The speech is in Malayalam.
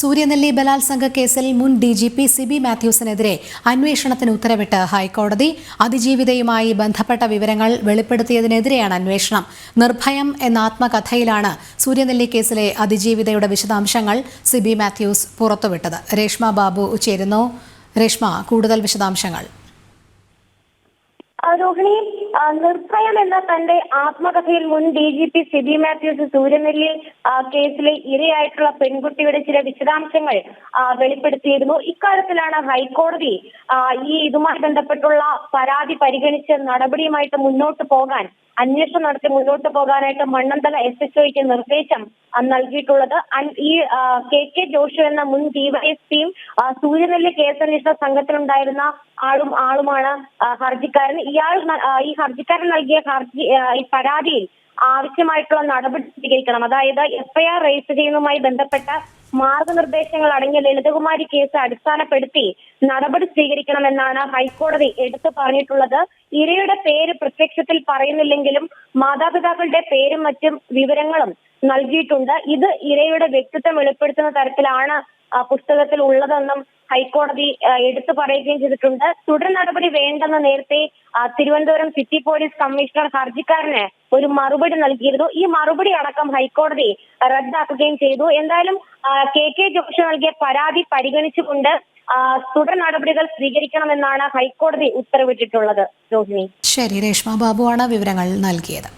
സൂര്യനെല്ലി ബലാത്സംഗ കേസിൽ മുൻ DGP സിബി മാത്യൂസിനെതിരെ അന്വേഷണത്തിന് ഉത്തരവിട്ട് ഹൈക്കോടതി. അതിജീവിതയുമായി ബന്ധപ്പെട്ട വിവരങ്ങൾ വെളിപ്പെടുത്തിയതിനെതിരെയാണ് അന്വേഷണം. നിർഭയം എന്ന ആത്മകഥയിലാണ് സൂര്യനെല്ലി കേസിലെ അതിജീവിതയുടെ വിശദാംശങ്ങൾ സിബി മാത്യൂസ് പുറത്തുവിട്ടത്. രേഷ്മ ബാബു ചേരുന്നു. രേഷ്മ, കൂടുതൽ വിശദാംശങ്ങൾ. രോഹിണി, നിർഭയം എന്ന തന്റെ ആത്മകഥയിൽ മുൻ DGP സിബി മാത്യൂസ് സൂര്യനെല്ലി കേസിലെ ഇരയായിട്ടുള്ള പെൺകുട്ടിയുടെ ചില വിശദാംശങ്ങൾ വെളിപ്പെടുത്തിയിരുന്നു. ഇക്കാര്യത്തിലാണ് ഹൈക്കോടതി ഇതുമായി ബന്ധപ്പെട്ടുള്ള പരാതി പരിഗണിച്ച് നടപടിയുമായിട്ട് അന്വേഷണം നടത്തി മുന്നോട്ട് പോകാനായിട്ട് മണ്ണന്തല SHOയ്ക്ക് നിർദ്ദേശം നൽകിയിട്ടുള്ളത്. ഈ KK ജോഷു എന്ന മുൻ DYSPയും സൂര്യനെല്ലി കേസന്വേഷണ സംഘത്തിലുണ്ടായിരുന്ന ആളുമാണ് ഹർജിക്കാരൻ. ഈ ഹർജിക്കാരൻ നൽകിയ ഈ പരാതിയിൽ ആവശ്യമായിട്ടുള്ള നടപടി സ്വീകരിക്കണം. അതായത് FIR രജിസ്റ്റർ ചെയ്യുന്നതുമായി ബന്ധപ്പെട്ട മാർഗനിർദ്ദേശങ്ങൾ അടങ്ങിയ ലളിതകുമാരി കേസ് അടിസ്ഥാനപ്പെടുത്തി നടപടി സ്വീകരിക്കണമെന്നാണ് ഹൈക്കോടതി എടുത്തു പറഞ്ഞിട്ടുള്ളത്. ഇരയുടെ പേര് പ്രത്യക്ഷത്തിൽ പറയുന്നില്ലെങ്കിലും മാതാപിതാക്കളുടെ പേരും മറ്റും വിവരങ്ങളും നൽകിയിട്ടുണ്ട്. ഇത് ഇരയുടെ വ്യക്തിത്വം വെളിപ്പെടുത്തുന്ന തരത്തിലാണ് പുസ്തകത്തിൽ ഉള്ളതെന്നും ഹൈക്കോടതി എടുത്തു പറയുകയും ചെയ്തിട്ടുണ്ട്. തുടർ നടപടി വേണ്ടെന്ന് നേരത്തെ തിരുവനന്തപുരം സിറ്റി പോലീസ് കമ്മീഷണർ ഹർജിക്കാരന് ഒരു മറുപടി നൽകിയിരുന്നു. ഈ മറുപടി അടക്കം ഹൈക്കോടതി റദ്ദാക്കുകയും ചെയ്തു. എന്തായാലും KK ജോഷു നൽകിയ പരാതി പരിഗണിച്ചുകൊണ്ട് തുടർ നടപടികൾ സ്വീകരിക്കണമെന്നാണ് ഹൈക്കോടതി ഉത്തരവിട്ടിട്ടുള്ളത്. രോഹിണി. ശരി, രേഷ്മ ബാബുവാണ് വിവരങ്ങൾ നൽകിയത്.